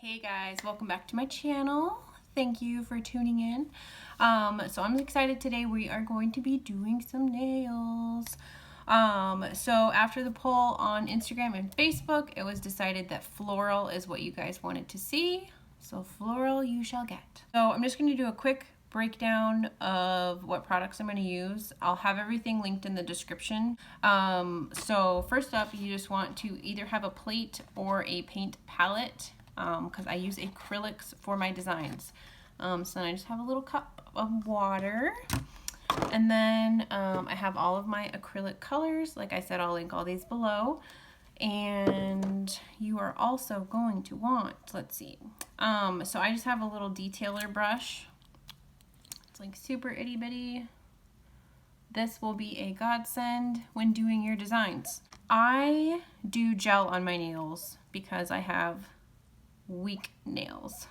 Hey guys, welcome back to my channel. Thank you for tuning in. So I'm excited today. We are going to be doing some nails. So after the poll on Instagram and Facebook, it was decided that floral is what you guys wanted to see. So floral you shall get. So I'm just going to do a quick breakdown of what products I'm going to use. I'll have everything linked in the description. So first up, you just want to either have a plate or a paint palette, because I use acrylics for my designs. So then I just have a little cup of water, and then I have all of my acrylic colors. Like I said, I'll link all these below. And you are also going to want, let's see, so I just have a little detailer brush. It's like super itty bitty. This will be a godsend when doing your designs. I do gel on my nails because I have weak nails.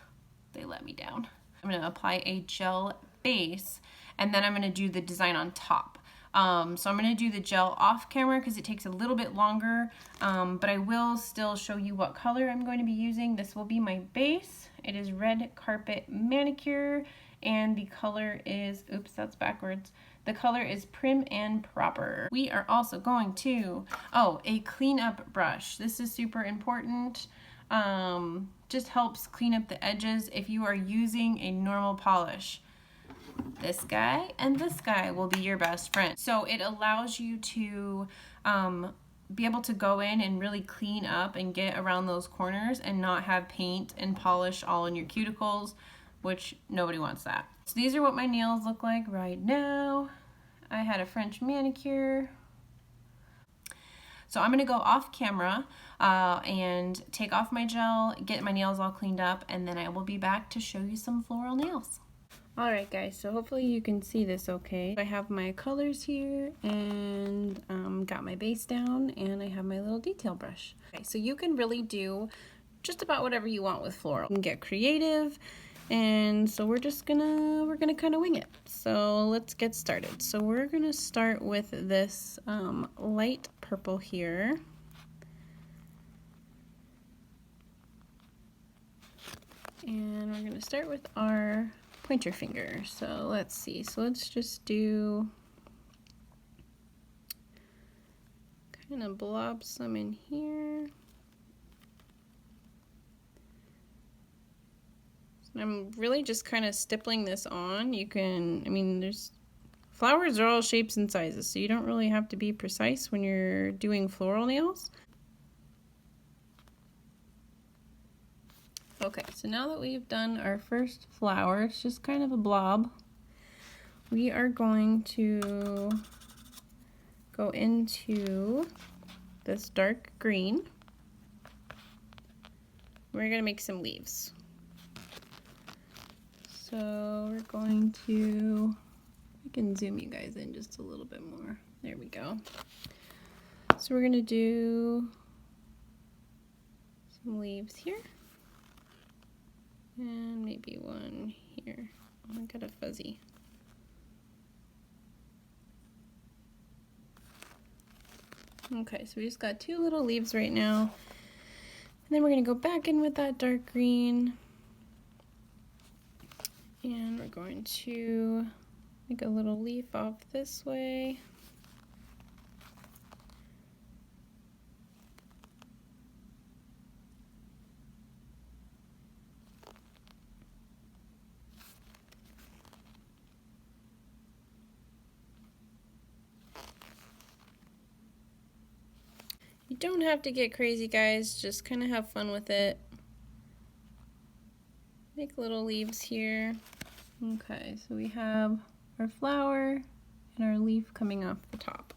They let me down. I'm going to apply a gel base, and then I'm going to do the design on top. So I'm going to do the gel off camera because it takes a little bit longer, but I will still show you what color I'm going to be using. This will be my base. It is Red Carpet Manicure, and the color is, oops, that's backwards. The color is Prim&Proper. We are also going to, a cleanup brush. This is super important. Just helps clean up the edges if you are using a normal polish. This guy and this guy will be your best friend. So it allows you to be able to go in and really clean up and get around those corners and not have paint and polish all in your cuticles, which nobody wants that. So these are what my nails look like right now. I had a French manicure. So I'm going to go off camera and take off my gel, get my nails all cleaned up, and then I will be back to show you some floral nails. Alright guys, so hopefully you can see this okay. I have my colors here and got my base down, and I have my little detail brush. Okay, so you can really do just about whatever you want with floral. You can get creative, and so we're gonna kind of wing it. So let's get started. So we're gonna start with this light purple here. And we're gonna start with our pointer finger. So let's see. So let's just do kind of blob some in here. So I'm really just kind of stippling this on. You can, I mean, there's flowers are all shapes and sizes, so you don't really have to be precise when you're doing floral nails. Okay, so now that we've done our first flower, it's just kind of a blob, we are going to go into this dark green. We're going to make some leaves. So we're going to, I can zoom you guys in just a little bit more. There we go. So we're going to do some leaves here. And maybe one here. Oh, I got a fuzzy. Okay, so we just got two little leaves right now. And then we're going to go back in with that dark green. And we're going to make a little leaf off this way. You don't have to get crazy, guys, just kind of have fun with it. Make little leaves here. Okay, so we have our flower and our leaf coming off the top.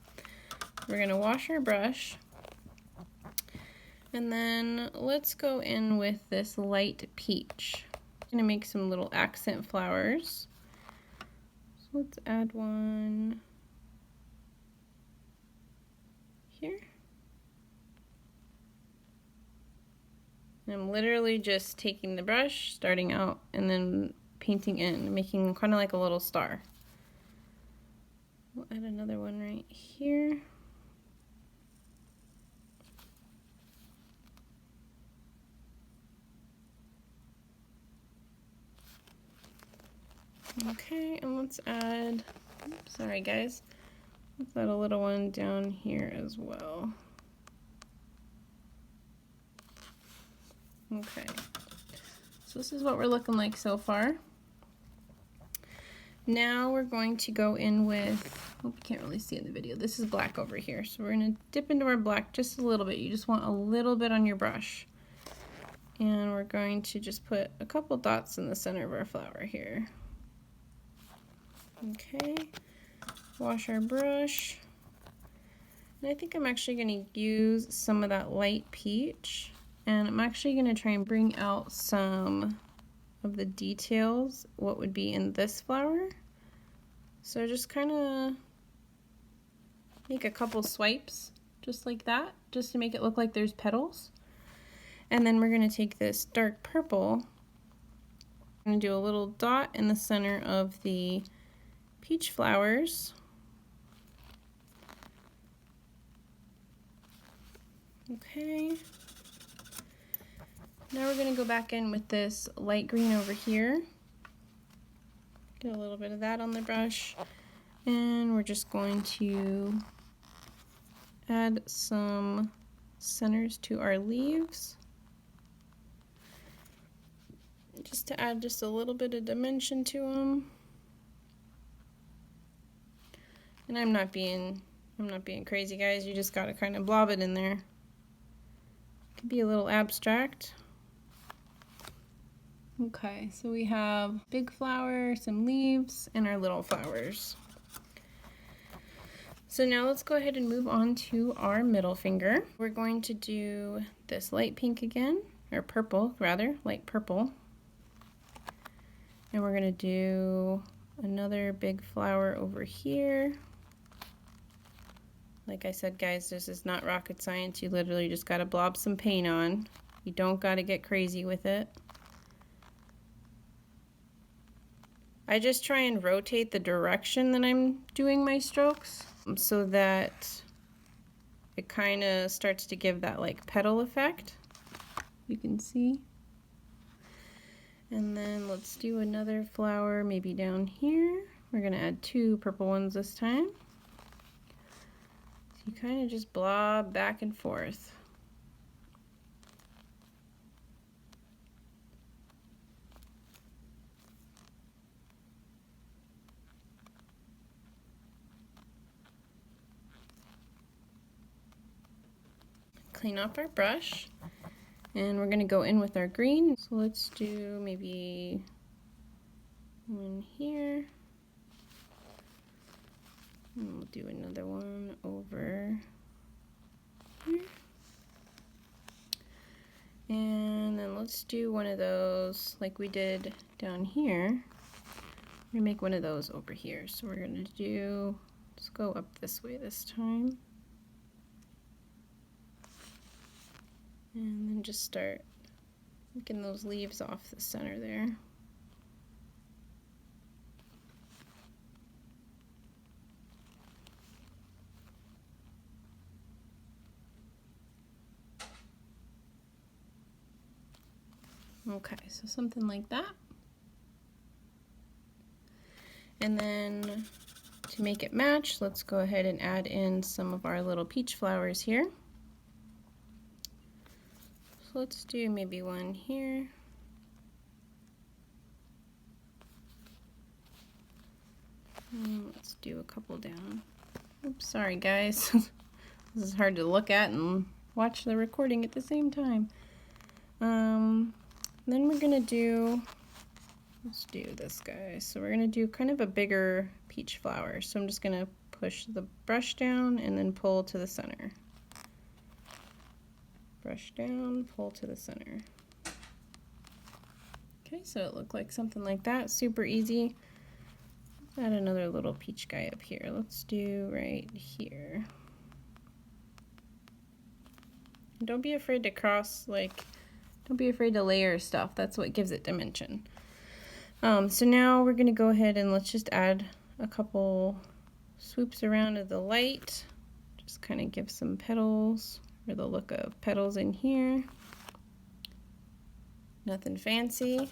We're going to wash our brush, and then let's go in with this light peach. I'm going to make some little accent flowers. So let's add one here. I'm literally just taking the brush, starting out, and then painting in, making kind of like a little star. We'll add another one right here. Okay, and let's add, oops, sorry guys, let's add a little one down here as well. Okay, so this is what we're looking like so far. Now we're going to go in with, hope you can't really see in the video, this is black over here. So we're going to dip into our black just a little bit. You just want a little bit on your brush. And we're going to just put a couple dots in the center of our flower here. Okay, wash our brush. And I think I'm actually going to use some of that light peach. And I'm actually going to try and bring out some of the details, what would be in this flower. So just kind of make a couple swipes just like that, just to make it look like there's petals. And then we're going to take this dark purple and do a little dot in the center of the peach flowers. Okay. Now we're going to go back in with this light green over here. Get a little bit of that on the brush. And we're just going to add some centers to our leaves. Just to add just a little bit of dimension to them. And I'm not being crazy, guys. You just gotta kind of blob it in there. It could be a little abstract. Okay, so we have big flower, some leaves, and our little flowers. So now let's go ahead and move on to our middle finger. We're going to do this light pink again, or purple rather, light purple. And we're gonna do another big flower over here. Like I said, guys, this is not rocket science. You literally just gotta blob some paint on. You don't gotta get crazy with it. I just try and rotate the direction that I'm doing my strokes so that it kind of starts to give that like petal effect. You can see. And then let's do another flower maybe down here. We're gonna add 2 purple ones this time. So you kind of just blob back and forth. Clean off our brush, and we're going to go in with our green. So let's do maybe one here, and we'll do another one over here, and then let's do one of those like we did down here. We're going to make one of those over here. So we're going to do, let's go up this way this time. And then just start making those leaves off the center there. Okay, so something like that. And then to make it match, let's go ahead and add in some of our little peach flowers here. So let's do maybe one here. And let's do a couple down. Oops, sorry guys. This is hard to look at and watch the recording at the same time. Then we're gonna do, let's do this guy. So we're gonna do kind of a bigger peach flower. So I'm just gonna push the brush down and then pull to the center. Brush down, pull to the center. Okay, so it looked like something like that. Super easy. Add another little peach guy up here. Let's do right here. Don't be afraid to don't be afraid to layer stuff. That's what gives it dimension. So now we're gonna go ahead and let's just add a couple swoops around of the light. Just kind of give some petals, or the look of petals in here. Nothing fancy.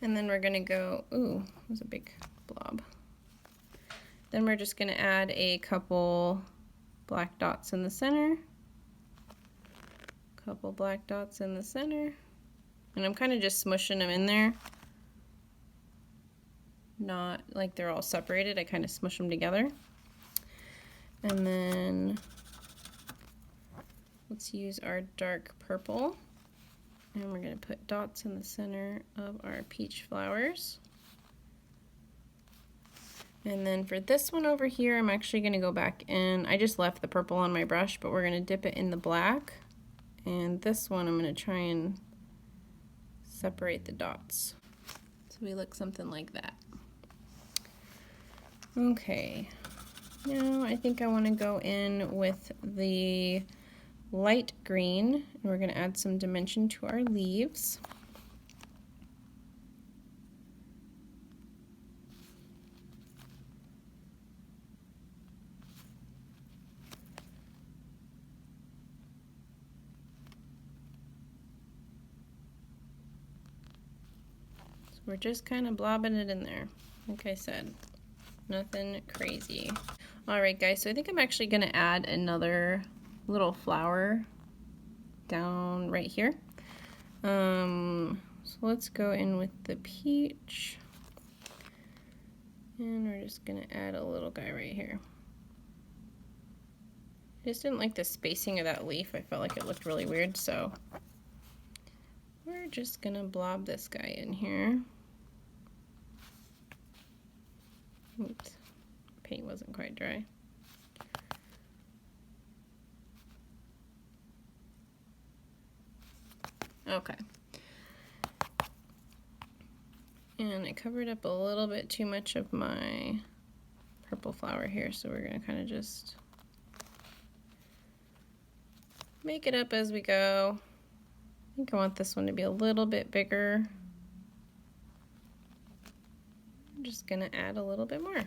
And then we're gonna go, ooh, that was a big blob. Then we're just gonna add a couple black dots in the center. Couple black dots in the center. And I'm kind of just smushing them in there. Not like they're all separated, I kind of smush them together. And then let's use our dark purple. And we're going to put dots in the center of our peach flowers. And then for this one over here, I'm actually going to go back in. I just left the purple on my brush, but we're going to dip it in the black. And this one, I'm going to try and separate the dots. So we look something like that. Okay, now I think I want to go in with the light green, and we're going to add some dimension to our leaves. So we're just kind of blobbing it in there, like I said. Nothing crazy. Alright guys, so I think I'm actually going to add another little flower down right here. So let's go in with the peach. And we're just going to add a little guy right here. I just didn't like the spacing of that leaf. I felt like it looked really weird, so we're just going to blob this guy in here. Oops. Paint wasn't quite dry. Okay. And I covered up a little bit too much of my purple flower here, so we're going to kind of just make it up as we go. I think I want this one to be a little bit bigger. I'm just going to add a little bit more,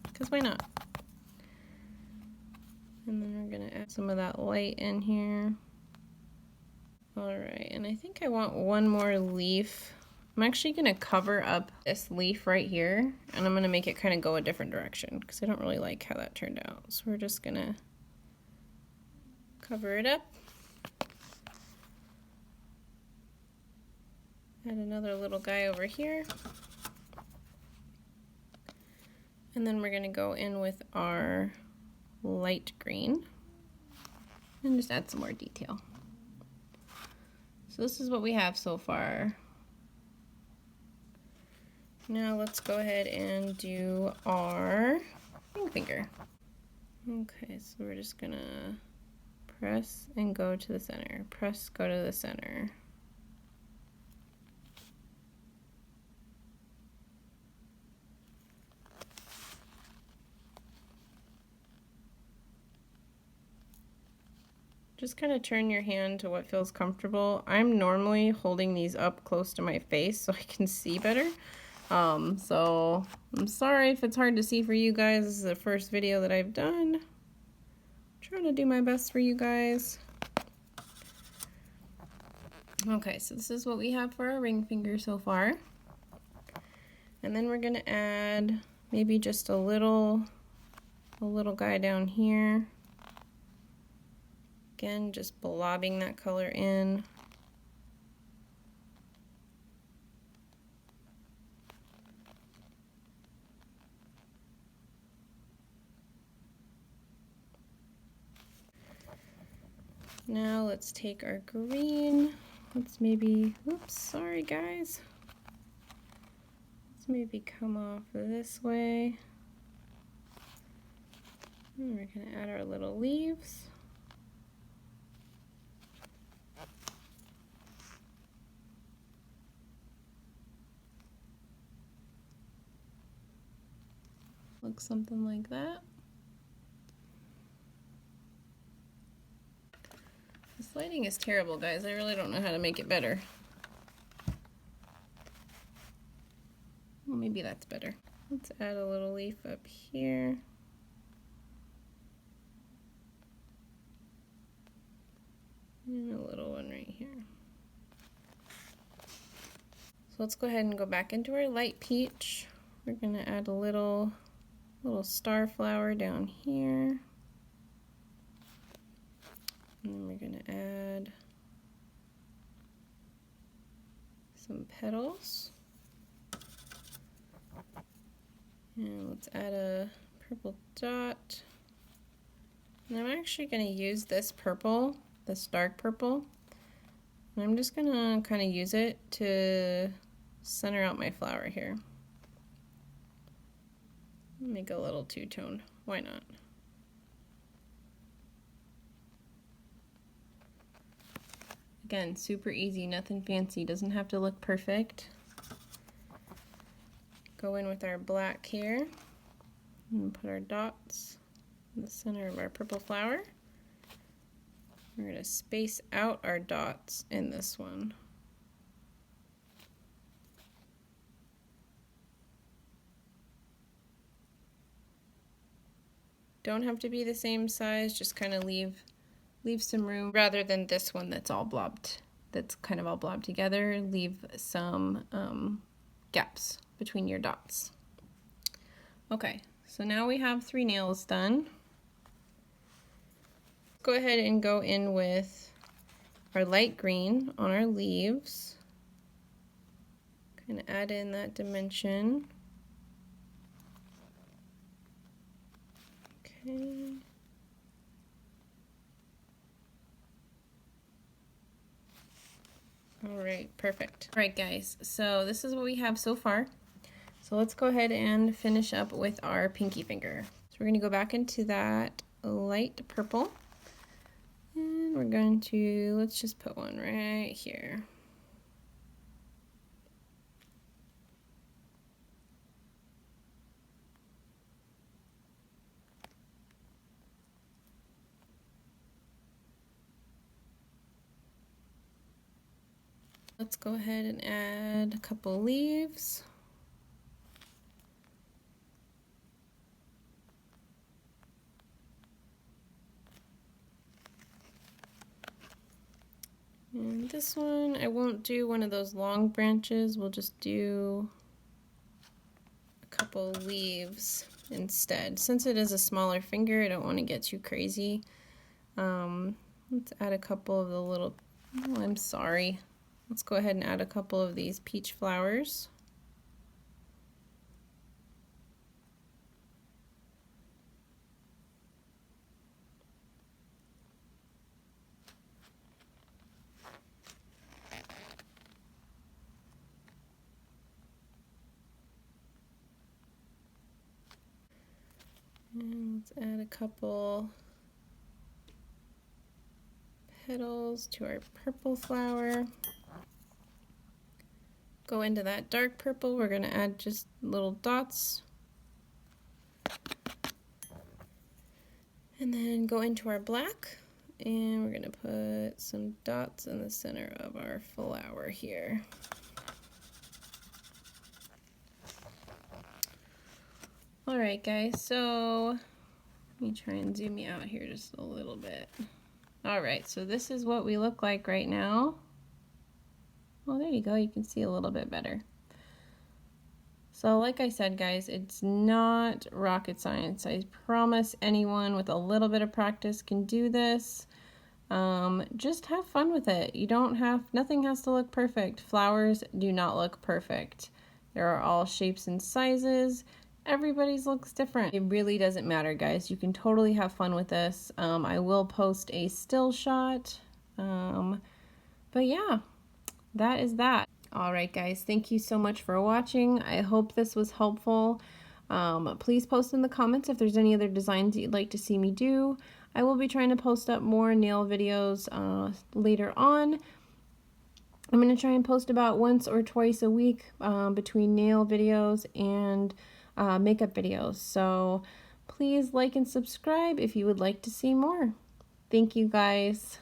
because why not? And then we're going to add some of that light in here. Alright, and I think I want one more leaf. I'm actually going to cover up this leaf right here, and I'm going to make it kind of go a different direction, because I don't really like how that turned out. So we're just going to cover it up. Add another little guy over here. And then we're going to go in with our light green and just add some more detail. So this is what we have so far. Now let's go ahead and do our ring finger. Okay, so we're just gonna press and go to the center. Press, go to the center. Just kind of turn your hand to what feels comfortable. I'm normally holding these up close to my face so I can see better. So I'm sorry if it's hard to see for you guys. This is the first video that I've done. I'm trying to do my best for you guys. Okay, so this is what we have for our ring finger so far. And then we're gonna add maybe just a little guy down here. Again, just blobbing that color in. Now let's take our green. Let's maybe, oops, sorry guys. Let's maybe come off this way. And we're gonna add our little leaves. Looks something like that. This lighting is terrible, guys. I really don't know how to make it better. Well, maybe that's better. Let's add a little leaf up here. And a little one right here. let's go ahead and go back into our light peach. We're gonna add a little star flower down here. And then we're gonna add some petals. And let's add a purple dot. And I'm actually gonna use this purple, this dark purple. And I'm just gonna kind of use it to center out my flower here. Make a little two-tone, why not? Again, super easy, nothing fancy, doesn't have to look perfect. Go in with our black here and put our dots in the center of our purple flower. We're going to space out our dots in this one. Don't have to be the same size, just kind of leave some room rather than this one that's all blobbed, that's kind of all blobbed together. Leave some gaps between your dots. Okay, so now we have 3 nails done. Go ahead and go in with our light green on our leaves. Kind of add in that dimension. Okay. All right, perfect. All right, guys, so this is what we have so far. So let's go ahead and finish up with our pinky finger. So we're gonna go back into that light purple. And we're going to, let's just put one right here. Let's go ahead and add a couple leaves. And this one, I won't do one of those long branches, we'll just do a couple leaves instead. Since it is a smaller finger, I don't want to get too crazy. Let's add a couple of the little, oh, I'm sorry. Let's go ahead and add a couple of these peach flowers. And let's add a couple petals to our purple flower. Go into that dark purple, we're going to add just little dots. And then go into our black, and we're going to put some dots in the center of our flower here. Alright guys, so let me try and zoom you out here just a little bit. Alright, so this is what we look like right now. Well, there you go, you can see a little bit better. So like I said guys, it's not rocket science. I promise anyone with a little bit of practice can do this. Just have fun with it. Nothing has to look perfect. Flowers do not look perfect. There are all shapes and sizes. Everybody's looks different. It really doesn't matter, guys. You can totally have fun with this. I will post a still shot. But yeah, that is that. Alright guys, thank you so much for watching. I hope this was helpful. Please post in the comments if there's any other designs that you'd like to see me do. I will be trying to post up more nail videos later on. I'm going to try and post about once or twice a week between nail videos and makeup videos. So please like and subscribe if you would like to see more. Thank you guys.